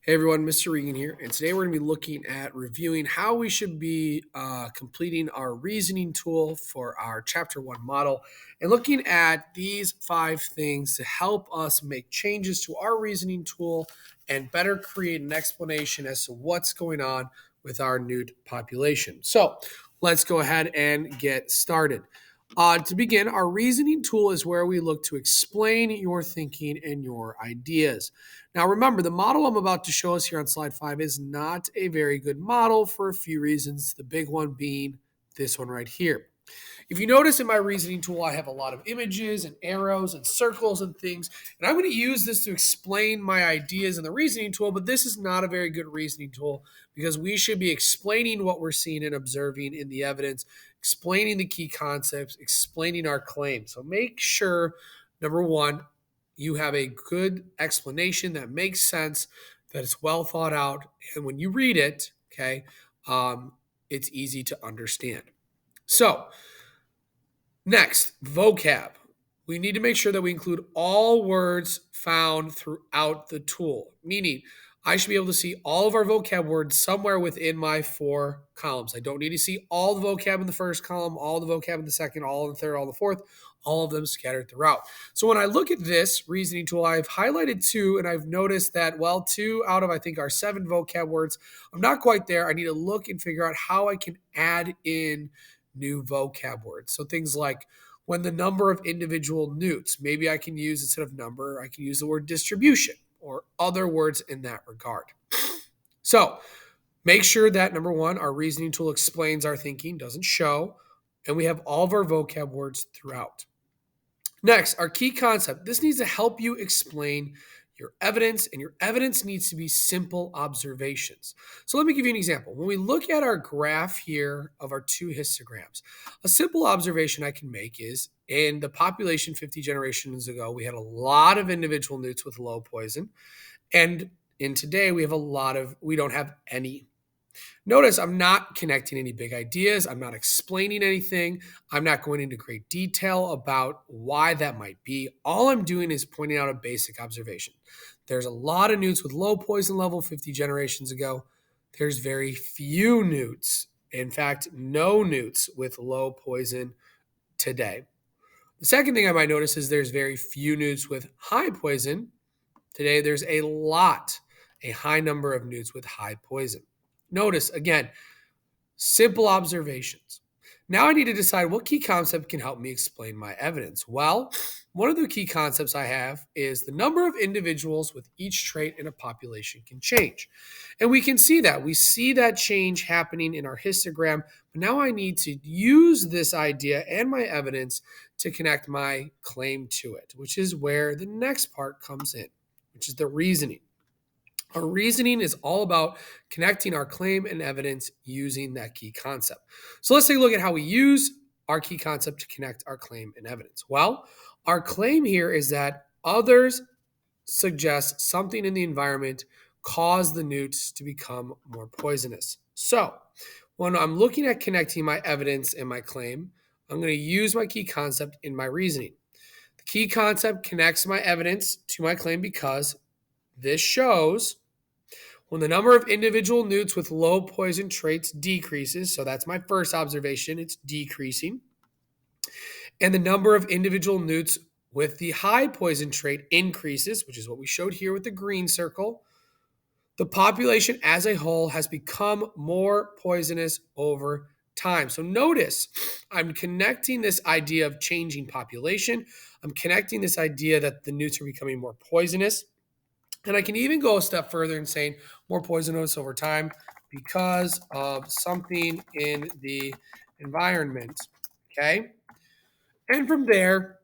Hey everyone, Mr. Regan here, and today we're going to be looking at reviewing how we should be completing our reasoning tool for our Chapter 1 model and looking at these 5 things to help us make changes to our reasoning tool and better create an explanation as to what's going on with our newt population. So let's go ahead and get started. To begin, our reasoning tool is where we look to explain your thinking and your ideas. Now, remember, the model I'm about to show us here on slide 5 is not a very good model for a few reasons, the big one being this one right here. If you notice in my reasoning tool, I have a lot of images and arrows and circles and things, and I'm going to use this to explain my ideas in the reasoning tool, but this is not a very good reasoning tool because we should be explaining what we're seeing and observing in the evidence, explaining the key concepts, explaining our claim. So make sure, number one, you have a good explanation that makes sense, that it's well thought out, and when you read it, okay, it's easy to understand. So, next, vocab. We need to make sure that we include all words found throughout the tool, meaning I should be able to see all of our vocab words somewhere within my 4 columns. I don't need to see all the vocab in the first column, all the vocab in the second, all in the third, all in the fourth, all of them scattered throughout. So when I look at this reasoning tool, I've highlighted 2, and I've noticed that, 2 out of, I think, our 7 vocab words, I'm not quite there. I need to look and figure out how I can add in new vocab words. So things like when the number of individual newts, maybe I can use, instead of number, I can use the word distribution or other words in that regard. So make sure that, number one, our reasoning tool explains our thinking, doesn't show, and we have all of our vocab words throughout. Next, our key concept. This needs to help you explain your evidence, and your evidence needs to be simple observations. So let me give you an example. When we look at our graph here of our 2 histograms, a simple observation I can make is in the population 50 generations ago, we had a lot of individual newts with low poison. And in today, we don't have any. Notice I'm not connecting any big ideas. I'm not explaining anything. I'm not going into great detail about why that might be. All I'm doing is pointing out a basic observation. There's a lot of newts with low poison level 50 generations ago. There's very few newts, in fact, no newts with low poison today. The second thing I might notice is there's very few newts with high poison. Today, there's a high number of newts with high poison. Notice, again, simple observations. Now I need to decide what key concept can help me explain my evidence. Well, one of the key concepts I have is the number of individuals with each trait in a population can change. And we can see that. We see that change happening in our histogram. But now I need to use this idea and my evidence to connect my claim to it, which is where the next part comes in, which is the reasoning. Our reasoning is all about connecting our claim and evidence using that key concept. So let's take a look at how we use our key concept to connect our claim and evidence. Well, our claim here is that others suggest something in the environment caused the newts to become more poisonous. So when I'm looking at connecting my evidence and my claim, I'm going to use my key concept in my reasoning. The key concept connects my evidence to my claim because this shows when the number of individual newts with low poison traits decreases, so that's my first observation, it's decreasing, and the number of individual newts with the high poison trait increases, which is what we showed here with the green circle, the population as a whole has become more poisonous over time. So notice, I'm connecting this idea of changing population. I'm connecting this idea that the newts are becoming more poisonous. And I can even go a step further and saying more poisonous over time because of something in the environment, okay? And from there,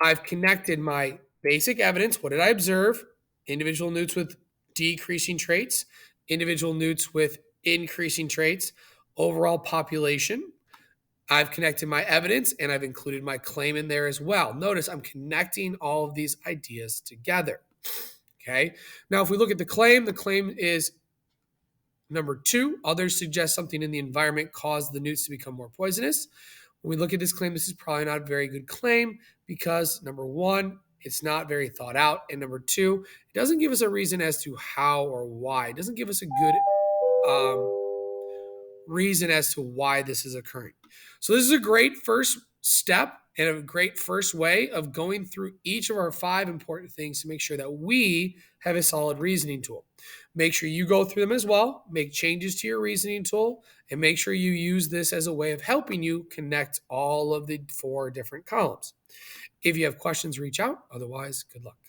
I've connected my basic evidence. What did I observe? Individual newts with decreasing traits, individual newts with increasing traits, overall population. I've connected my evidence and I've included my claim in there as well. Notice I'm connecting all of these ideas together. Okay. Now, if we look at the claim is number 2. Others suggest something in the environment caused the newts to become more poisonous. When we look at this claim, this is probably not a very good claim because, number 1, It's not very thought out. And number two, it doesn't give us a reason as to how or why. It doesn't give us a good reason as to why this is occurring. So this is a great first step and a great first way of going through each of our 5 important things to make sure that we have a solid reasoning tool. Make sure you go through them as well, make changes to your reasoning tool, and make sure you use this as a way of helping you connect all of the 4 different columns. If you have questions, reach out. Otherwise, good luck.